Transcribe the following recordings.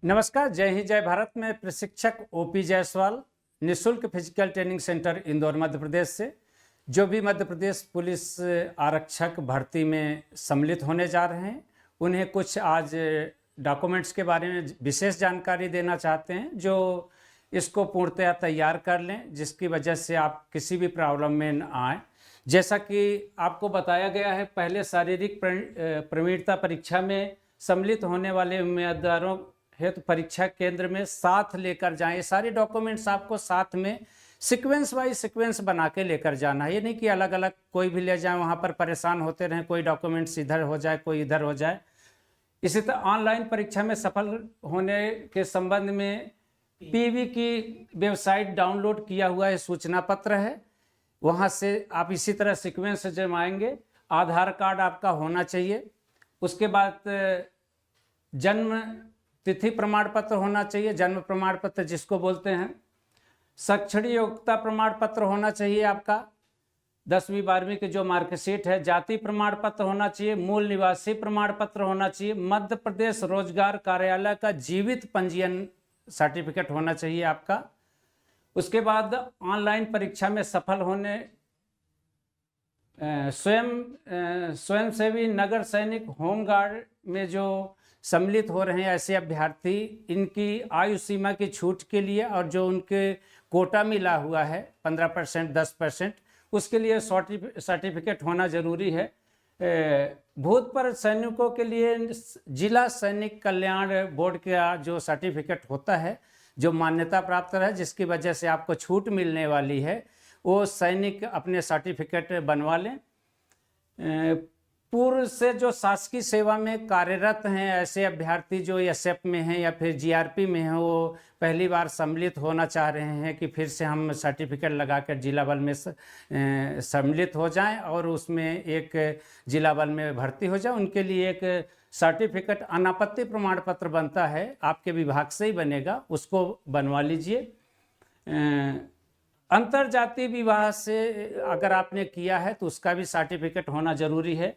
नमस्कार, जय हिंद जय भारत में प्रशिक्षक ओपी जायसवाल, निःशुल्क physical training centre Indore Madhya Pradesh से। जो भी मध्य प्रदेश पुलिस आरक्षक भर्ती में सम्मिलित होने जा रहे हैं, उन्हें कुछ आज डॉक्यूमेंट्स के बारे में विशेष जानकारी देना चाहते हैं, जो इसको पूर्णतया तैयार कर लें, जिसकी वजह से आप किसी भी प्रॉब्लम में न आए। जैसा कि आपको बताया गया है, पहले शारीरिक प्रवीणता परीक्षा में सम्मिलित होने वाले उम्मीदवारों हेतु परीक्षा केंद्र में साथ लेकर जाएं। ये सारे डॉक्यूमेंट्स आपको साथ में सीक्वेंस वाइज सीक्वेंस बना के लेकर जाना है। ये नहीं कि अलग अलग कोई भी ले जाए, वहाँ पर परेशान होते रहें, कोई डॉक्यूमेंट्स इधर हो जाए कोई इधर हो जाए। इसी तरह ऑनलाइन परीक्षा में सफल होने के संबंध में पीवी की वेबसाइट डाउनलोड किया हुआ है, सूचना पत्र है, वहाँ से आप इसी तरह सीक्वेंस जमाएंगे। आधार कार्ड आपका होना चाहिए। उसके बाद जन्म तिथि प्रमाण पत्र होना चाहिए, जन्म प्रमाण पत्र जिसको बोलते हैं। शैक्षणिक योग्यता प्रमाण पत्र होना चाहिए आपका, 10वीं 12वीं के जो मार्कशीट है। जाति प्रमाण पत्र होना चाहिए। मूल निवासी प्रमाण पत्र होना चाहिए। मध्य प्रदेश रोजगार कार्यालय का जीवित पंजीयन सर्टिफिकेट होना चाहिए आपका। उसके बाद ऑनलाइन परीक्षा में सफल होने स्वयंसेवी, नगर सैनिक, होमगार्ड में जो सम्मिलित हो रहे हैं ऐसे अभ्यर्थी, इनकी आयु सीमा की छूट के लिए और जो उनके कोटा मिला हुआ है 15%, 10%, उसके लिए सर्टिफिकेट होना जरूरी है। भूतपूर्व सैनिकों के लिए जिला सैनिक कल्याण बोर्ड का जो सर्टिफिकेट होता है, जो मान्यता प्राप्त है, जिसकी वजह से आपको छूट मिलने वाली है, वो सैनिक अपने सर्टिफिकेट बनवा लें। पूर्व से जो शासकीय सेवा में कार्यरत हैं ऐसे अभ्यर्थी जो एसएफ में हैं या फिर जीआरपी में हैं, वो पहली बार सम्मिलित होना चाह रहे हैं कि फिर से हम सर्टिफिकेट लगाकर जिला बल में सम्मिलित हो जाएं और उसमें एक जिला बल में भर्ती हो जाए। उनके लिए एक सर्टिफिकेट अनापत्ति प्रमाण पत्र बनता है, आपके विभाग से ही बनेगा, उसको बनवा लीजिए। अंतरजातीय विवाह से अगर आपने किया है तो उसका भी सर्टिफिकेट होना जरूरी है।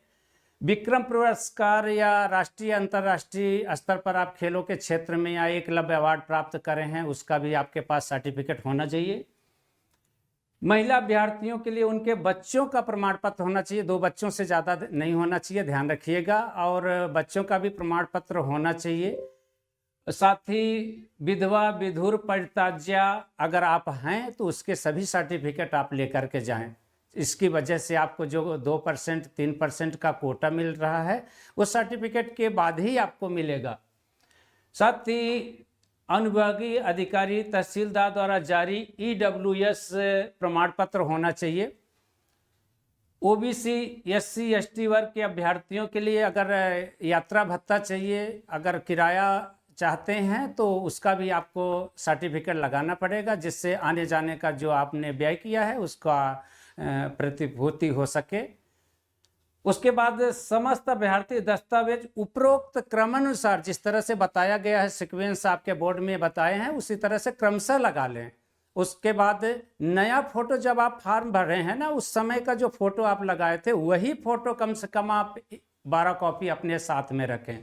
विक्रम पुरस्कार या राष्ट्रीय अंतर्राष्ट्रीय स्तर पर आप खेलों के क्षेत्र में या एकलव्य अवार्ड प्राप्त करें हैं, उसका भी आपके पास सर्टिफिकेट होना चाहिए। महिला अभ्यर्थियों के लिए उनके बच्चों का प्रमाण पत्र होना चाहिए, 2 बच्चों से ज़्यादा नहीं होना चाहिए, ध्यान रखिएगा। और बच्चों का भी प्रमाण पत्र होना चाहिए। साथ ही विधवा, विधुर, परित्याज्या अगर आप हैं तो उसके सभी सर्टिफिकेट आप लेकर के जाएं। इसकी वजह से आपको जो 2%, 3% का कोटा मिल रहा है, उस सर्टिफिकेट के बाद ही आपको मिलेगा। साथ ही अनुविभागीय अधिकारी, तहसीलदार द्वारा जारी EWS प्रमाण पत्र होना चाहिए। ओबीसी, SC, ST वर्ग के अभ्यर्थियों के लिए अगर यात्रा भत्ता चाहिए, अगर किराया चाहते हैं तो उसका भी आपको सर्टिफिकेट लगाना पड़ेगा, जिससे आने जाने का जो आपने व्यय किया है उसका प्रतिभूति हो सके। उसके बाद समस्त अभ्यर्थी दस्तावेज उपरोक्त क्रमानुसार जिस तरह से बताया गया है, सीक्वेंस आपके बोर्ड में बताए हैं, उसी तरह से क्रमशः लगा लें। उसके बाद नया फोटो जब आप फॉर्म भर रहे हैं ना, उस समय का जो फोटो आप लगाए थे वही फोटो कम से कम आप 12 कॉपी अपने साथ में रखें।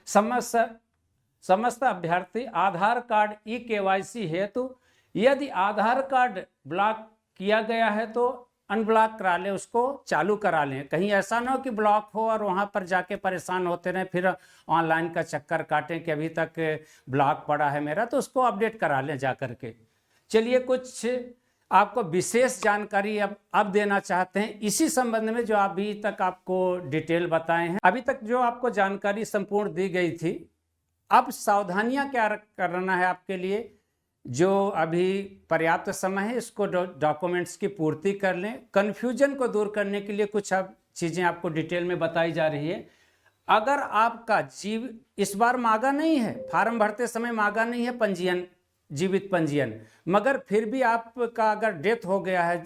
समस्त अभ्यर्थी आधार कार्ड EKYC हेतु यदि आधार कार्ड ब्लॉक किया गया है तो अनब्लॉक करा लें, उसको चालू करा लें। कहीं ऐसा ना हो कि ब्लॉक हो और वहाँ पर जाके परेशान होते रहें, फिर ऑनलाइन का चक्कर काटें कि अभी तक ब्लॉक पड़ा है मेरा, तो उसको अपडेट करा लें जा करके। चलिए, कुछ आपको विशेष जानकारी अब देना चाहते हैं इसी संबंध में जो अभी तक आपको डिटेल बताए हैं। अभी तक जो आपको जानकारी संपूर्ण दी गई थी, अब सावधानियां क्या करना है आपके लिए। जो अभी पर्याप्त समय है, इसको डॉक्यूमेंट्स की पूर्ति कर लें। कन्फ्यूजन को दूर करने के लिए कुछ अब चीज़ें आपको डिटेल में बताई जा रही है। अगर आपका इस बार मांगा नहीं है, फॉर्म भरते समय मांगा नहीं है पंजीयन, जीवित पंजीयन, मगर फिर भी आपका अगर डेथ हो गया है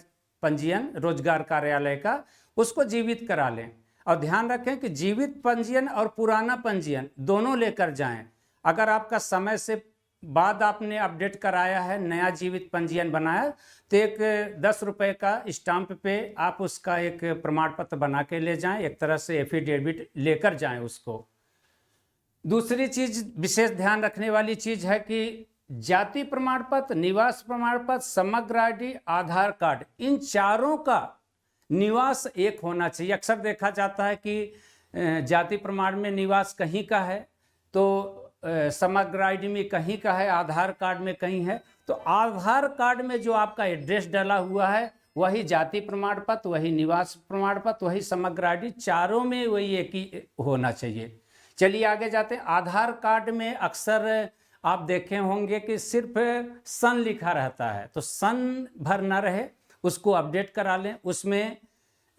पंजीयन रोजगार कार्यालय का, उसको जीवित करा लें। और ध्यान रखें कि जीवित पंजीयन और पुराना पंजीयन दोनों लेकर जाएं। अगर आपका समय से बाद आपने अपडेट कराया है, नया जीवित पंजीयन बनाया, तो एक 10 रुपये का स्टाम्प पे आप उसका एक प्रमाण पत्र बना के ले जाएं, एक तरह से एफिडेविट लेकर जाएं उसको। दूसरी चीज विशेष ध्यान रखने वाली चीज है कि जाति प्रमाण पत्र, निवास प्रमाण पत्र, समग्र आईडी, आधार कार्ड, इन चारों का निवास एक होना चाहिए। अक्सर देखा जाता है कि जाति प्रमाण में निवास कहीं का है, तो समग्र आईडी में कहीं का है, आधार कार्ड में कहीं है। तो आधार कार्ड में जो आपका एड्रेस डाला हुआ है वही जाति प्रमाण पत्र, वही निवास प्रमाण पत्र, वही समग्र आईडी, चारों में वही एक ही होना चाहिए। चलिए आगे जाते हैं। आधार कार्ड में अक्सर आप देखे होंगे कि सिर्फ सन लिखा रहता है, तो सन भर न रहे, उसको अपडेट करा लें। उसमें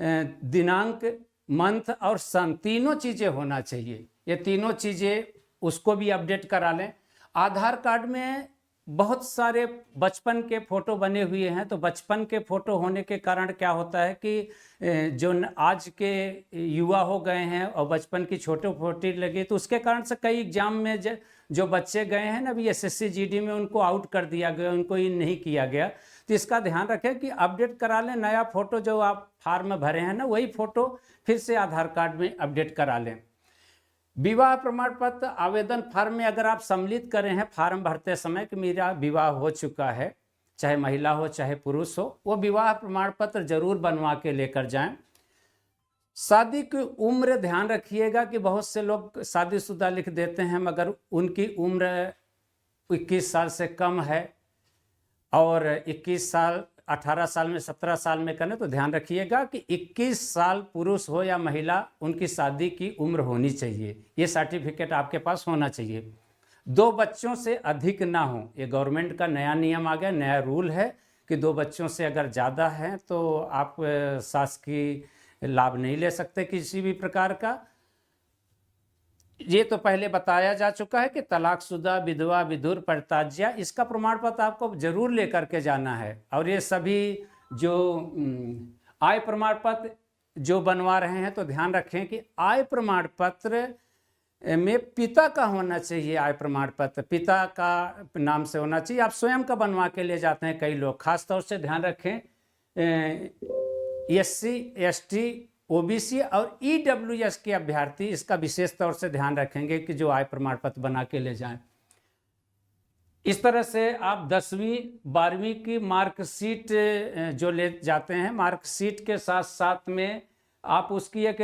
दिनांक, मंथ और सन तीनों चीज़ें होना चाहिए। ये तीनों चीज़ें उसको भी अपडेट करा लें। आधार कार्ड में बहुत सारे बचपन के फ़ोटो बने हुए हैं, तो बचपन के फ़ोटो होने के कारण क्या होता है कि जो आज के युवा हो गए हैं और बचपन की छोटे फोटो लगी, तो उसके कारण से कई एग्जाम में जो बच्चे गए हैं ना, अभी SSC GD में उनको आउट कर दिया गया, उनको इन नहीं किया गया। तो इसका ध्यान रखें कि अपडेट करा लें। नया फ़ोटो जो आप फार्म में भरे हैं ना, वही फ़ोटो फिर से आधार कार्ड में अपडेट करा लें। विवाह प्रमाण पत्र आवेदन फार्म में अगर आप सम्मिलित करें हैं फॉर्म भरते समय कि मेरा विवाह हो चुका है, चाहे महिला हो चाहे पुरुष हो, वो विवाह प्रमाण पत्र जरूर बनवा के लेकर जाएं। शादी की उम्र ध्यान रखिएगा कि बहुत से लोग शादीशुदा लिख देते हैं मगर उनकी उम्र 21 साल से कम है, और 21 साल 18 साल में 17 साल में करें तो ध्यान रखिएगा कि 21 साल पुरुष हो या महिला, उनकी शादी की उम्र होनी चाहिए। ये सर्टिफिकेट आपके पास होना चाहिए। 2 बच्चों से अधिक ना हो, ये गवर्नमेंट का नया नियम आ गया, नया रूल है कि 2 बच्चों से अगर ज़्यादा हैं तो आप शासकीय लाभ नहीं ले सकते किसी भी प्रकार का। ये तो पहले बताया जा चुका है कि तलाकशुदा, विधवा, विधुर, परित्याज्या, इसका प्रमाण पत्र आपको जरूर लेकर के जाना है। और ये सभी जो आय प्रमाण पत्र जो बनवा रहे हैं तो ध्यान रखें कि आय प्रमाण पत्र में पिता का होना चाहिए। आय प्रमाण पत्र पिता का नाम से होना चाहिए। आप स्वयं का बनवा के ले जाते हैं कई लोग। खास तौर से ध्यान रखें SC, ST, OBC और EWS के अभ्यर्थी इसका विशेष तौर से ध्यान रखेंगे कि जो आय प्रमाण पत्र बना के ले जाएं। इस तरह से आप 10वीं 12वीं की मार्कशीट जो ले जाते हैं, मार्कशीट के साथ साथ में आप उसकी एक,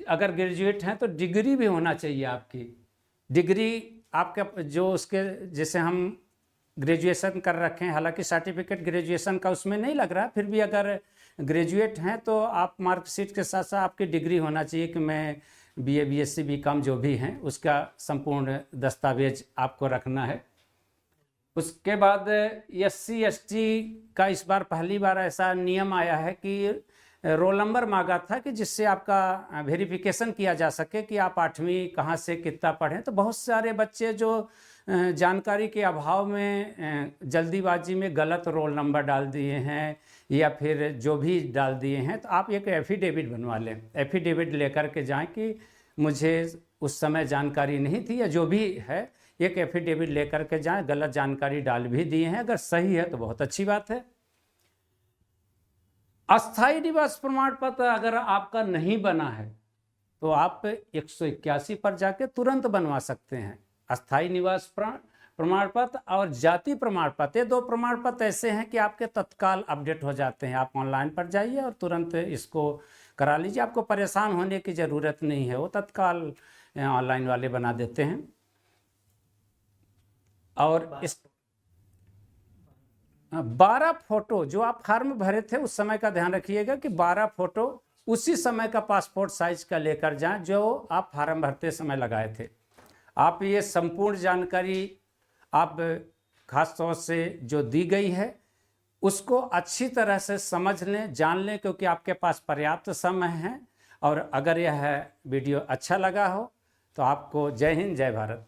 अगर ग्रेजुएट हैं तो डिग्री भी होना चाहिए। आपकी डिग्री आपका जो उसके, जैसे हम ग्रेजुएशन कर रखे हैं, हालांकि सर्टिफिकेट ग्रेजुएशन का उसमें नहीं लग रहा, फिर भी अगर ग्रेजुएट हैं तो आप मार्कशीट के साथ साथ आपकी डिग्री होना चाहिए कि मैं BA, BSc, BCom जो भी हैं उसका संपूर्ण दस्तावेज आपको रखना है। उसके बाद SC, ST का इस बार पहली बार ऐसा नियम आया है कि रोल नंबर मांगा था कि जिससे आपका वेरिफिकेशन किया जा सके कि आप 8वीं कहाँ से कितना पढ़ें। तो बहुत सारे बच्चे जो जानकारी के अभाव में जल्दीबाजी में गलत रोल नंबर डाल दिए हैं या फिर जो भी डाल दिए हैं, तो आप एक एफिडेविट बनवा लें। एफिडेविट लेकर के जाएं कि मुझे उस समय जानकारी नहीं थी या जो भी है, एक एफिडेविट लेकर के जाएं। गलत जानकारी डाल भी दिए हैं, अगर सही है तो बहुत अच्छी बात है। अस्थायी निवास प्रमाण पत्र अगर आपका नहीं बना है तो आप 181 पर जाके तुरंत बनवा सकते हैं। अस्थायी निवास प्रमाण पत्र और जाति प्रमाण पत्र, ये 2 प्रमाण पत्र ऐसे हैं कि आपके तत्काल अपडेट हो जाते हैं। आप ऑनलाइन पर जाइए और तुरंत इसको करा लीजिए, आपको परेशान होने की ज़रूरत नहीं है, वो तत्काल ऑनलाइन वाले बना देते हैं। और इस 12 फोटो जो आप फॉर्म भरे थे उस समय का ध्यान रखिएगा कि 12 फोटो उसी समय का पासपोर्ट साइज का लेकर जाएं जो आप फॉर्म भरते समय लगाए थे। आप ये संपूर्ण जानकारी आप खास तौर से जो दी गई है उसको अच्छी तरह से समझ लें, जान लें, क्योंकि आपके पास पर्याप्त समय है। और अगर यह वीडियो अच्छा लगा हो तो आपको जय हिंद, जय भारत।